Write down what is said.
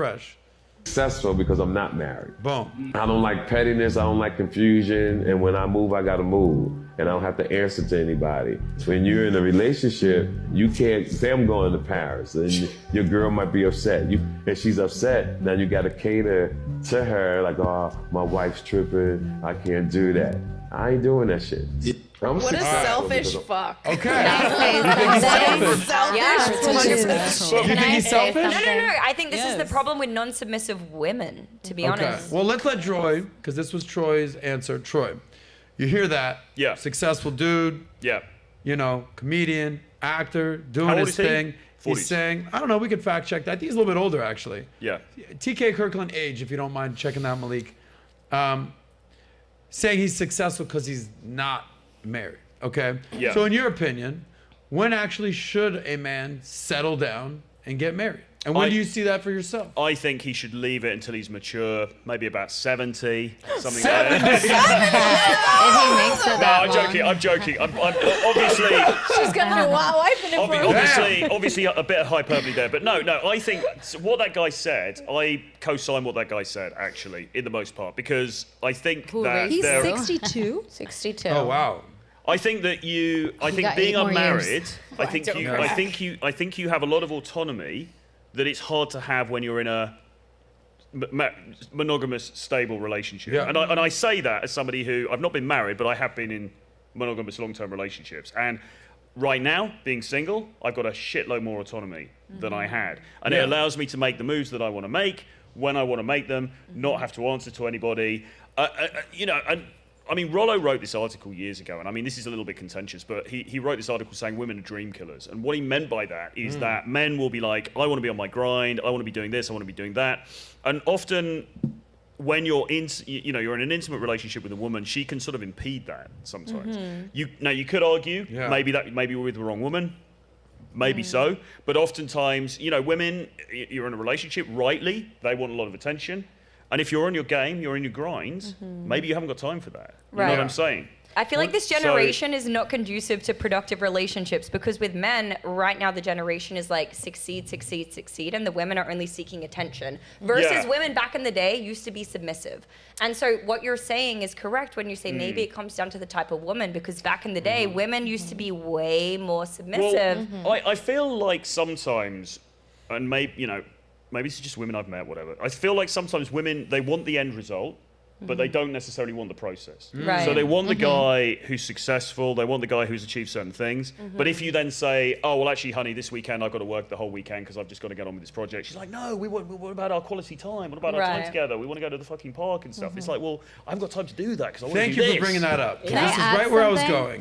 fresh. Successful because I'm not married. Boom. I don't like pettiness, I don't like confusion, and when I move, I gotta move. And I don't have to answer to anybody. When you're in a relationship, you can't say I'm going to Paris, and your girl might be upset. And she's upset, now you gotta cater to her, like, oh, my wife's tripping, I can't do that. I ain't doing that shit. What a selfish fuck. Okay. Selfish. Yeah, You think he's selfish? No. I think this is the problem with non-submissive women, to be honest. Well, let's let Troy, because this was Troy's answer. Troy, you hear that? Yeah. Successful dude. Yeah. You know, comedian, actor, doing How old his is he? thing. 40s. He's saying, I don't know, we could fact check that. I think he's a little bit older, actually. Yeah. TK Kirkland age, if you don't mind checking that, Malik. Saying he's successful because he's not married, okay? Yeah. So in your opinion, when actually should a man settle down and get married? And when do you see that for yourself? I think he should leave it until he's mature, maybe about 70, something 70? like that. If he makes it that I'm joking. I'm obviously... She's got a new wife in it Obviously a bit of hyperbole there, but no, I think what that guy said, I co-sign what that guy said, actually, in the most part, because I think that He's there... 62? 62. Oh, wow. I think that I think got being 8 more unmarried, years. I think you have a lot of autonomy that it's hard to have when you're in a monogamous, stable relationship. Yeah. And I say that as somebody who, I've not been married, but I have been in monogamous long-term relationships. And right now, being single, I've got a shitload more autonomy than I had. And it allows me to make the moves that I want to make, when I want to make them, not have to answer to anybody. I mean, Rollo wrote this article years ago, and I mean, this is a little bit contentious, but he wrote this article saying women are dream killers. And what he meant by that is that men will be like, I want to be on my grind, I want to be doing this, I want to be doing that. And often when you're you're in an intimate relationship with a woman, she can sort of impede that sometimes. You could argue, maybe we're with the wrong woman, maybe so, but oftentimes, women, you're in a relationship, rightly, they want a lot of attention. And if you're on your game, you're in your grind, maybe you haven't got time for that. You know what I'm saying? I feel like this generation is not conducive to productive relationships because with men, right now the generation is like succeed, and the women are only seeking attention. Versus women back in the day used to be submissive. And so what you're saying is correct when you say maybe it comes down to the type of woman because back in the day, women used to be way more submissive. Well, I feel like sometimes, and maybe it's just women I've met, whatever. I feel like sometimes women, they want the end result, but they don't necessarily want the process. Right. So they want the guy who's successful, they want the guy who's achieved certain things, but if you then say, oh, well, actually, honey, this weekend I've got to work the whole weekend because I've just got to get on with this project. She's like, no, what about our quality time? What about our time together? We want to go to the fucking park and stuff. It's like, well, I haven't got time to do that because I want to do this. Thank you for bringing that up. 'Cause Can I this is add right where I was something? going.